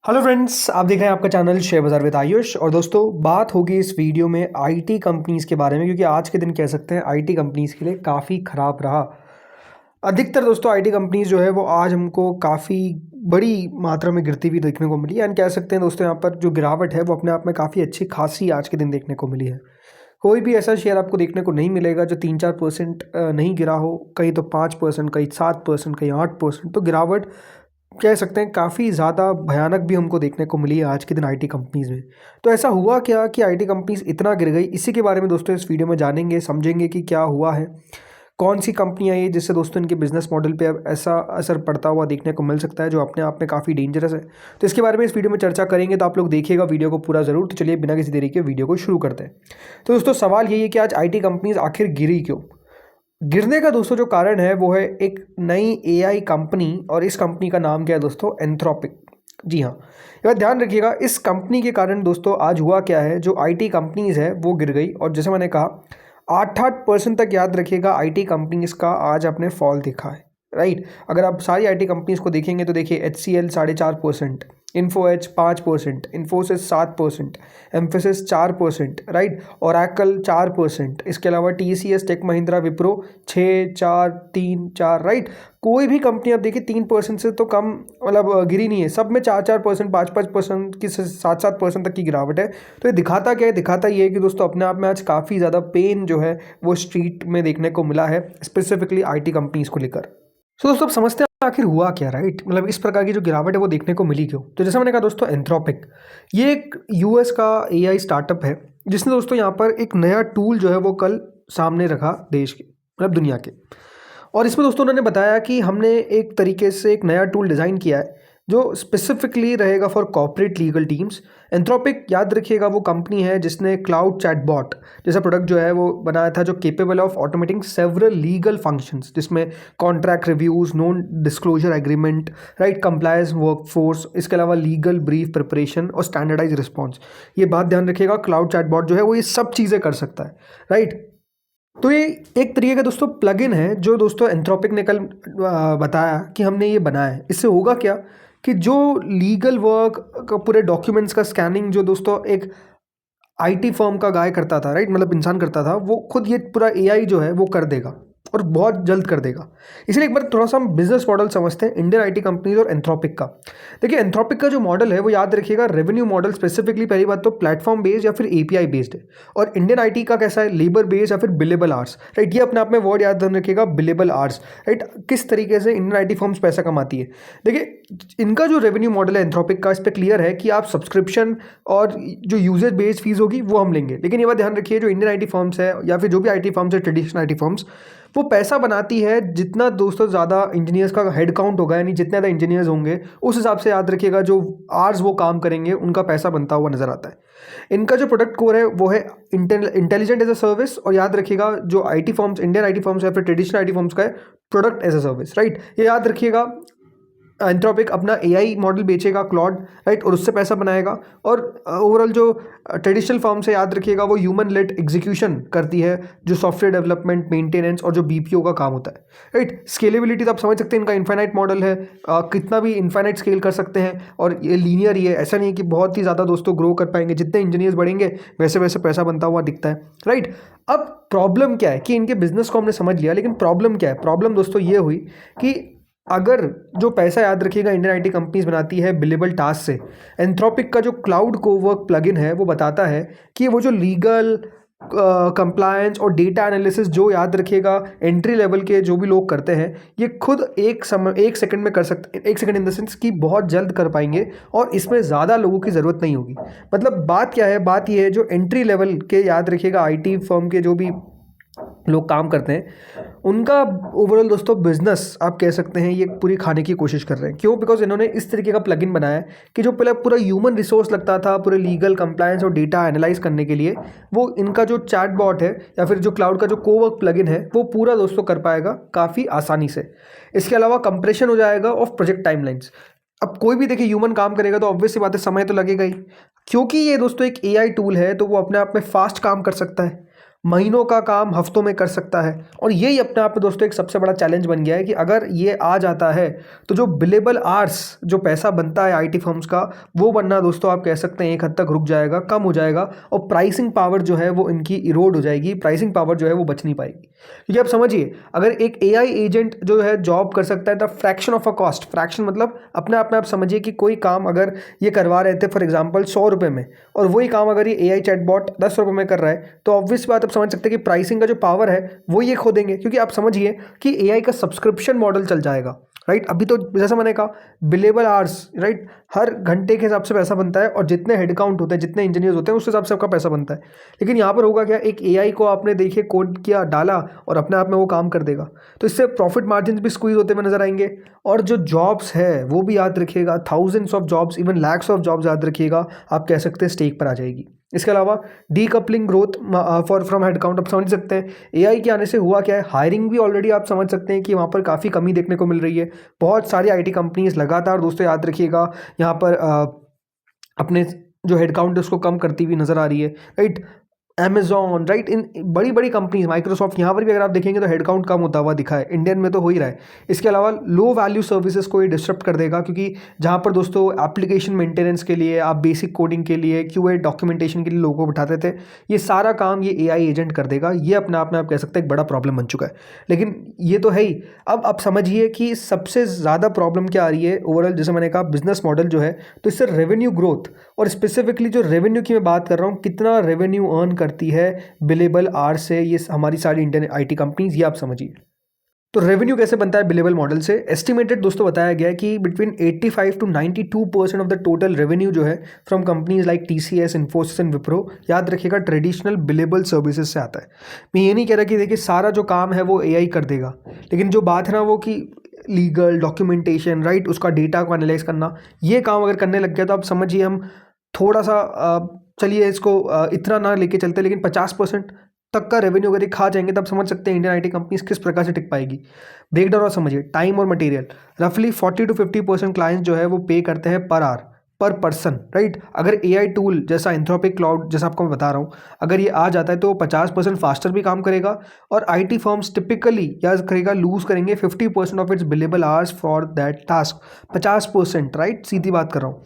Hello friends, आप देख रहे हैं आपका चैनल शेयर बाजार विद आयुष। और दोस्तों, बात होगी इस वीडियो में आईटी कंपनीज़ के बारे में, क्योंकि आज के दिन कह सकते हैं आईटी कंपनीज़ के लिए काफ़ी ख़राब रहा। अधिकतर दोस्तों आईटी कंपनीज़ जो है वो आज हमको काफ़ी बड़ी मात्रा में गिरती हुई देखने को मिली। एंड कह सकते हैं दोस्तों, यहाँ पर जो गिरावट है वो अपने आप में काफ़ी अच्छी खासी आज के दिन देखने को मिली है। कोई भी ऐसा शेयर आपको देखने को नहीं मिलेगा जो 3-4% नहीं गिरा हो। कहीं तो 5%, कहीं 7%, कहीं 8%। तो गिरावट कह सकते हैं काफ़ी ज़्यादा भयानक भी हमको देखने को मिली है आज के दिन आईटी कंपनीज़ में। तो ऐसा हुआ क्या कि आईटी कंपनीज़ इतना गिर गई? इसी के बारे में दोस्तों इस वीडियो में जानेंगे, समझेंगे कि क्या हुआ है, कौन सी कंपनियां ये जिससे दोस्तों इनके बिजनेस मॉडल पे अब ऐसा असर पड़ता हुआ देखने को मिल सकता है जो अपने आप में काफ़ी डेंजरस है। तो इसके बारे में इस वीडियो में चर्चा करेंगे, तो आप लोग देखिएगा वीडियो को पूरा ज़रूर। तो चलिए बिना किसी देरी के वीडियो को शुरू करते हैं। तो दोस्तों, सवाल यही है कि आज आई कंपनीज़ आखिर गिरी क्यों? गिरने का दोस्तों जो कारण है वो है एक नई एआई कंपनी, और इस कंपनी का नाम क्या है दोस्तों? एंथ्रोपिक। जी हाँ, ये बात ध्यान रखिएगा। इस कंपनी के कारण दोस्तों आज हुआ क्या है, जो आईटी कंपनीज है वो गिर गई। और जैसे मैंने कहा 8-8% तक याद रखिएगा आईटी कंपनीज का आज आपने फॉल देखा है, राइट। अगर आप सारी आईटी कंपनीज को देखेंगे तो देखिए HCL 4.5%, Info Edge 5%, Infosys 7%, Mphasis 4%, right, Oracle 4%, इसके अलावा TCS, Tech Mahindra, Wipro 6, 4, 3, 4, right. कोई भी कंपनी आप देखिए 3% से तो कम मतलब गिरी नहीं है। सब में 4-4%, 5-5% की 7-7% तक की गिरावट है। तो ये दिखाता क्या है? दिखाता ये है कि दोस्तों अपने आप में आज काफ़ी ज़्यादा पेन जो है वो स्ट्रीट में देखने को मिला है, स्पेसिफिकली आईटी कंपनीज को लेकर। तो दोस्तों अब समझते हैं आखिर हुआ क्या, राइट। मतलब इस प्रकार की जो गिरावट है वो देखने को मिली क्यों? तो जैसे मैंने कहा दोस्तों, एंथ्रोपिक ये एक यूएस का एआई स्टार्टअप है, जिसने दोस्तों यहाँ पर एक नया टूल जो है वो कल सामने रखा देश के, मतलब दुनिया के। और इसमें दोस्तों उन्होंने बताया कि हमने एक तरीके से एक नया टूल डिज़ाइन किया है जो स्पेसिफिकली रहेगा for corporate legal teams. Anthropic याद रखिएगा वो कंपनी है जिसने क्लाउड चैटबॉट जैसा प्रोडक्ट जो है वो बनाया था, जो capable of automating several legal functions, जिसमें contract reviews, non disclosure agreement, right, compliance workforce, इसके अलावा लीगल ब्रीफ प्रिपरेशन और स्टैंडर्डाइज रिस्पॉन्स। ये बात ध्यान रखिएगा, क्लाउड चैटबॉट जो है वो ये सब चीज़ें कर सकता है, राइट। तो ये एक तरीके का दोस्तों प्लगइन है जो दोस्तों एंथ्रोपिक ने कल बताया कि हमने ये बनाया है। इससे होगा क्या कि जो लीगल वर्क का पूरे डॉक्यूमेंट्स का स्कैनिंग जो दोस्तों एक आईटी फर्म का गाय करता था, राइट, मतलब इंसान करता था, वो खुद ये पूरा एआई जो है वो कर देगा, और बहुत जल्द कर देगा। इसलिए एक बार थोड़ा सा हम बिजनेस मॉडल समझते हैं इंडियन आईटी कंपनीज और एंथ्रोपिक का। देखिए एंथ्रोपिक का जो मॉडल है वो याद रखिएगा रेवेन्यू मॉडल, स्पेसिफिकली पहली बात तो प्लेटफॉर्म बेस्ड या फिर एपीआई बेस्ड है। और इंडियन आईटी का कैसा है? लेबर बेस्ड या फिर बिलेबल आवर्स, राइट। ये अपने आप में वर्ड याद रखिएगा, बिलेबल आवर्स, राइट। किस तरीके से इंडियन आईटी फर्म्स पैसा कमाती है? देखिए इनका जो रेवेन्यू मॉडल है एंथ्रोपिक का, इस पर क्लियर है कि आप सब्सक्रिप्शन और जो यूजर बेस्ड फीस होगी वो हम लेंगे। लेकिन ये बात ध्यान रखिए, जो इंडियन आईटी फर्म्स है या फिर जो भी आईटी फर्म्स है, ट्रेडिशनल आईटी फर्म्स, वो पैसा बनाती है जितना दोस्तों ज़्यादा इंजीनियर्स का हेड काउंट होगा, यानी जितने ज़्यादा इंजीनियर्स होंगे उस हिसाब से याद रखिएगा जो आवर्स वो काम करेंगे उनका पैसा बनता हुआ नजर आता है। इनका जो प्रोडक्ट कोर है वो है इंटेलिजेंट एज अ सर्विस। और याद रखिएगा जो IT firms, Indian IT firms या फिर ट्रेडिशनल आईटी फर्म्स का है product as a service, right. ये याद रखिएगा। एंथ्रोपिक अपना एआई मॉडल बेचेगा क्लॉड, राइट, और उससे पैसा बनाएगा। और ओवरऑल जो ट्रेडिशनल फर्म से याद रखिएगा वो ह्यूमन लेड एग्जीक्यूशन करती है, जो सॉफ्टवेयर डेवलपमेंट, मेंटेनेंस और जो बीपीओ का काम होता है, राइट। स्केलेबिलिटी तो आप समझ सकते हैं, इनका इनफाइनाइट मॉडल है, कितना भी इनफाइनाइट स्केल कर सकते हैं। और ये लीनियर ही है, ऐसा नहीं है कि बहुत ही ज़्यादा दोस्तों ग्रो कर पाएंगे। जितने इंजीनियर्स बढ़ेंगे वैसे वैसे पैसा बनता हुआ दिखता है, राइट। अब प्रॉब्लम क्या है कि इनके बिजनेस को हमने समझ लिया, लेकिन प्रॉब्लम क्या है? प्रॉब्लम दोस्तों ये हुई कि अगर जो पैसा याद रखिएगा इंडियन आईटी कंपनीज बनाती है बिलेबल टास्क से, एंथ्रोपिक का जो क्लाउड कोवर्क प्लगइन है वो बताता है कि वो जो लीगल कंप्लायंस और डेटा एनालिसिस जो याद रखिएगा एंट्री लेवल के जो भी लोग करते हैं, ये खुद एक सेकंड में कर सकते, एक सेकंड इन द सेंस कि बहुत जल्द कर पाएंगे, और इसमें ज़्यादा लोगों की ज़रूरत नहीं होगी। मतलब बात क्या है? बात ये है जो एंट्री लेवल के याद रखिएगा आईटी फर्म के जो भी लोग काम करते हैं उनका ओवरऑल दोस्तों बिजनेस आप कह सकते हैं ये पूरी खाने की कोशिश कर रहे हैं। क्यों? बिकॉज इन्होंने इस तरीके का प्लगइन बनाया है कि जो पहले पूरा ह्यूमन रिसोर्स लगता था पूरे लीगल कंप्लायंस और डेटा एनालाइज करने के लिए, वो इनका जो चैटबॉट है या फिर जो क्लाउड का जो कोवर्क प्लगइन है वो पूरा दोस्तों कर पाएगा काफ़ी आसानी से। इसके अलावा कंप्रेशन हो जाएगा ऑफ प्रोजेक्ट टाइमलाइंस। अब कोई भी देखिए ह्यूमन काम करेगा तो ऑब्वियस सी बात है समय तो लगेगा ही। क्योंकि ये दोस्तों एक एआई टूल है तो वो अपने आप में फास्ट काम कर सकता है, महीनों का काम हफ्तों में कर सकता है। और यही अपने आप में दोस्तों एक सबसे बड़ा चैलेंज बन गया है कि अगर ये आ जाता है तो जो बिलेबल आवर्स जो पैसा बनता है आईटी फर्म्स का, वो बनना दोस्तों आप कह सकते हैं एक हद तक रुक जाएगा, कम हो जाएगा, और प्राइसिंग पावर जो है वो इनकी इरोड हो जाएगी, प्राइसिंग पावर जो है वो बच नहीं पाएगी। क्योंकि आप समझिए, अगर एक एआई एजेंट जो है जॉब कर सकता है the fraction of a cost, fraction मतलब अपने आप में आप समझिए कि कोई काम अगर ये करवा रहे थे फॉर एग्जांपल 100 रुपये में, और वही काम अगर ये एआई चैटबॉट 10 रुपये में कर रहा है, तो ऑब्वियस बात आप समझ सकते हैं कि प्राइसिंग का जो पावर है वो ये खो देंगे। क्योंकि आप समझिए कि एआई का सब्सक्रिप्शन मॉडल चल जाएगा, राइट। अभी तो जैसा मैंने कहा बिलेबल आवर्स, राइट, हर घंटे के हिसाब से पैसा बनता है, और जितने हेड काउंट होते हैं, जितने इंजीनियर्स होते हैं, उस हिसाब से आपका पैसा बनता है। लेकिन यहाँ पर होगा क्या, एक एआई को आपने देखिए कोड किया, डाला, और अपने आप में वो काम कर देगा। तो इससे प्रॉफिट मार्जिन भी स्क्वीज होते हुए नजर आएंगे। और जो जॉब्स है वो भी याद रखिएगा, thousands of jobs, even lakhs of jobs याद रखिएगा, आप कह सकते हैं स्टेक पर आ जाएगी। इसके अलावा decoupling growth for from headcount, आप समझ सकते हैं एआई के आने से हुआ क्या है, हायरिंग भी ऑलरेडी आप समझ सकते हैं कि वहाँ पर काफ़ी कमी देखने को मिल रही है। बहुत सारी आईटी कंपनीज लगातार दोस्तों याद रखिएगा यहाँ पर अपने जो हेडकाउंट है उसको कम करती हुई नजर आ रही है, राइट। अमेजॉन, राइट, इन बड़ी बड़ी कंपनीज, माइक्रोसॉफ्ट, यहाँ पर भी अगर आप देखेंगे तो हेडकाउंट कम होता हुआ दिखा है, इंडियन में तो हो ही रहा है। इसके अलावा लो वैल्यू सर्विसेज को ये डिस्टर्ब कर देगा, क्योंकि जहाँ पर दोस्तों एप्लीकेशन मेंटेनेंस के लिए, आप बेसिक कोडिंग के लिए, क्यूए डॉक्यूमेंटेशन के लिए लोगों को बिठाते थे, ये सारा काम ये एआई एजेंट कर देगा। ये अपने आप में आप कह सकते हैं एक बड़ा प्रॉब्लम बन चुका है। लेकिन ये तो है ही। अब आप समझिए कि सबसे ज़्यादा प्रॉब्लम क्या आ रही है ओवरऑल, जैसे मैंने कहा बिजनेस मॉडल जो है, तो इससे रेवेन्यू ग्रोथ, और स्पेसिफिकली जो रेवेन्यू की मैं बात कर रहा हूँ, कितना रेवेन्यू अर्न करती है बिलेबल आवर से ये हमारी सारी इंडियन आईटी कंपनीज, ये आप समझिए। तो रेवेन्यू कैसे बनता है बिलेबल मॉडल से, एस्टिमेटेड दोस्तों बताया गया है कि between 85 to 92% of the total revenue जो है from companies like TCS, Infosys and Wipro, याद रखिएगा ट्रेडिशनल बिलेबल सर्विसेज से आता है। मैं ये नहीं कह रहा कि देखिए सारा जो काम है वो एआई कर देगा, लेकिन जो बात है ना वो कि लीगल डॉक्यूमेंटेशन, राइट, उसका डेटा को एनालाइज करना, ये काम अगर करने लग गया तो आप समझिए हम थोड़ा सा चलिए इसको इतना ना लेके चलते, लेकिन 50% तक का रेवेन्यू अगर ये खा जाएंगे तब समझ सकते हैं इंडियन आईटी कंपनीज किस प्रकार से टिक पाएगी। ब्रेकडाउन और समझिए, टाइम और मटेरियल, रफली 40 to 50% क्लाइंट्स जो है वो पे करते हैं पर आवर, पर पर्सन, राइट। अगर एआई टूल जैसा एंथ्रोपिक क्लाउड, जैसा आपको मैं बता रहा हूँ, अगर ये आ जाता है तो 50% फास्टर भी काम करेगा, और आईटी फर्म्स टिपिकली याद करेगा लूज करेंगे 50% of its billable hours for that task. 50%, right, सीधी बात कर रहा हूँ।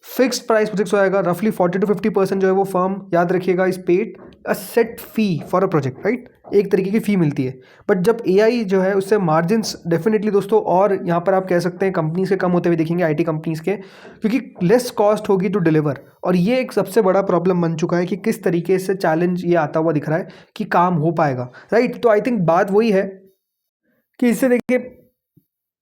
फिक्स्ड प्राइस प्रोजेक्ट हो जाएगा, रफली 40 to 50% जो है वो फर्म याद रखिएगा इस paid a set fee for a project, right, एक तरीके की फ़ी मिलती है। बट जब एआई जो है उससे मार्जिन्स डेफिनेटली दोस्तों, और यहाँ पर आप कह सकते हैं कंपनी से कम होते हुए दिखेंगे आईटी कंपनीज के, क्योंकि लेस कॉस्ट होगी टू डिलीवर। और ये एक सबसे बड़ा प्रॉब्लम बन चुका है कि किस तरीके से चैलेंज ये आता हुआ दिख रहा है कि काम हो पाएगा, राइट। तो आई थिंक बात वही है कि इससे देखिए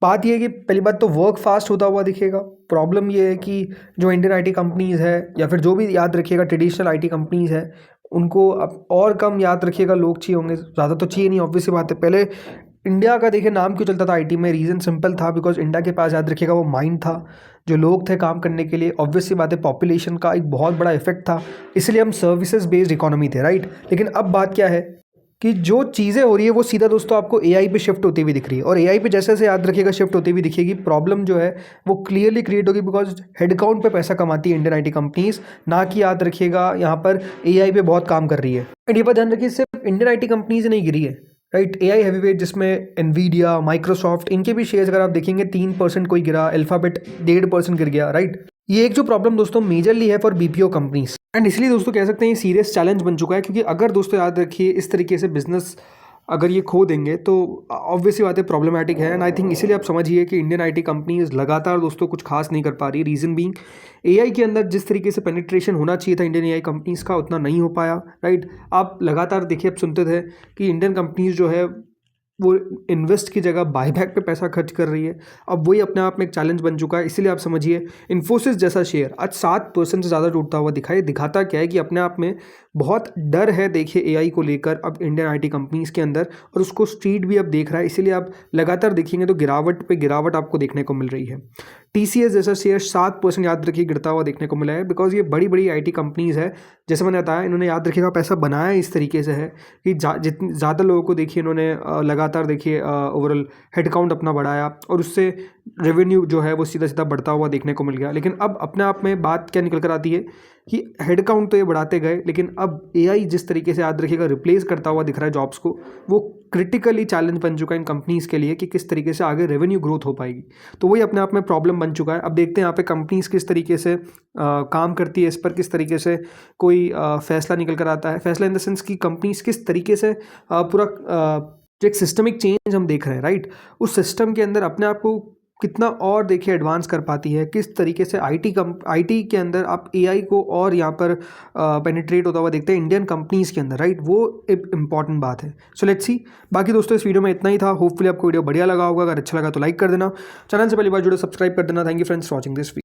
बात ये है कि पहली बात तो वर्क फास्ट होता हुआ दिखेगा। प्रॉब्लम ये है कि जो इंडियन आईटी कंपनीज़ है, या फिर जो भी याद रखिएगा ट्रेडिशनल आईटी कंपनीज़ है, उनको अब और कम याद रखिएगा लोग चाहिए होंगे, ज़्यादा तो चाहिए नहीं, ऑब्वियस सी बात है। पहले इंडिया का देखिए नाम क्यों चलता था आईटी में, रीज़न सिंपल था, बिकॉज इंडिया के पास याद रखिएगा वो माइंड था, जो लोग थे काम करने के लिए, ऑब्वियस सी बात है पॉपुलेशन का एक बहुत बड़ा इफेक्ट था, इसलिए हम सर्विसेज बेस्ड इकोनॉमी थे, राइट। लेकिन अब बात क्या है कि जो चीज़ें हो रही है वो सीधा दोस्तों आपको एआई पे शिफ्ट होती हुई दिख रही है, और एआई पे जैसे जैसे याद रखिएगा शिफ्ट होती हुई दिखेगी, प्रॉब्लम जो है वो क्लियरली क्रिएट होगी, बिकॉज हेडकाउंट पे पैसा कमाती है इंडियन आईटी कंपनीज, ना कि याद रखिएगा यहाँ पर एआई पे बहुत काम कर रही है। एंड ये बात ध्यान रखिए सिर्फ इंडियन आईटी कंपनीज नहीं गिरी है, राइट। एआई हैवीवेट जिसमें एनवीडिया, माइक्रोसॉफ्ट, इनके भी शेयर्स अगर आप देखेंगे 3% कोई गिरा, अल्फाबेट 1.5% गिर गया, राइट। ये एक जो प्रॉब्लम दोस्तों मेजरली है फॉर बीपीओ कंपनीज, एंड इसलिए दोस्तों कह सकते हैं ये सीरियस चैलेंज बन चुका है, क्योंकि अगर दोस्तों याद रखिए इस तरीके से बिजनेस अगर ये खो देंगे तो ऑब्वियसली बात है प्रॉब्लमैटिक है। एंड आई थिंक इसीलिए आप समझिए कि इंडियन आईटी कंपनीज लगातार दोस्तों कुछ खास नहीं कर पा रही। रीज़न बीइंग एआई के अंदर जिस तरीके से पेनिट्रेशन होना चाहिए था इंडियन एआई कंपनीज का, उतना नहीं हो पाया, राइट। आप लगातार देखिए, आप सुनते थे कि इंडियन कंपनीज जो है वो इन्वेस्ट की जगह बायबैक पे पैसा खर्च कर रही है। अब वही अपने आप में एक चैलेंज बन चुका है। इसीलिए आप समझिए इन्फोसिस जैसा शेयर आज 7% से ज़्यादा टूटता हुआ दिखाई, दिखाता क्या है कि अपने आप में बहुत डर है देखिए एआई को लेकर अब इंडियन आईटी कंपनीज के अंदर, और उसको स्ट्रीट भी अब देख रहा है। इसीलिए आप लगातार देखेंगे तो गिरावट पे गिरावट आपको देखने को मिल रही है। टीसीएस जैसा शेयर 7% याद रखिए गिरता हुआ देखने को मिला है, बिकॉज ये बड़ी बड़ी आईटी कंपनीज है, जैसे मैंने बताया इन्होंने याद रखिएगा पैसा बनाया इस तरीके से है कि जितनी ज़्यादा लोगों को देखिए इन्होंने लगातार देखिए ओवरऑल हेडकाउंट अपना बढ़ाया, और उससे रेवेन्यू जो है वो सीधा सीधा बढ़ता हुआ देखने को मिल गया। लेकिन अब अपने आप में बात क्या निकल कर आती है कि हेड काउंट तो ये बढ़ाते गए, लेकिन अब एआई जिस तरीके से याद रखिएगा रिप्लेस करता हुआ दिख रहा है जॉब्स को, वो क्रिटिकली चैलेंज बन चुका है इन कंपनीज़ के लिए कि किस तरीके से आगे रेवेन्यू ग्रोथ हो पाएगी। तो वही अपने आप में प्रॉब्लम बन चुका है। अब देखते हैं यहाँ पे कंपनीज़ किस तरीके से काम करती है, इस पर किस तरीके से कोई फैसला निकल कर आता है। फैसला इन द सेंस कि कंपनीज़ किस तरीके से पूरा जो एक सिस्टमिक चेंज हम देख रहे हैं, राइट, उस सिस्टम के अंदर अपने आप को कितना और देखिए एडवांस कर पाती है, किस तरीके से आईटी के अंदर आप एआई को और यहाँ पर पेनिट्रेट होता हुआ देखते हैं इंडियन कंपनीज़ के अंदर, राइट, वो एक इंपॉर्टेंट बात है। So let's see. बाकी दोस्तों इस वीडियो में इतना ही था। होपफुली आपको वीडियो बढ़िया लगा होगा। अगर अच्छा लगा तो लाइक कर देना, चैनल से पहली बार जुड़े सब्सक्राइब कर देना। Thank you friends for watching this video.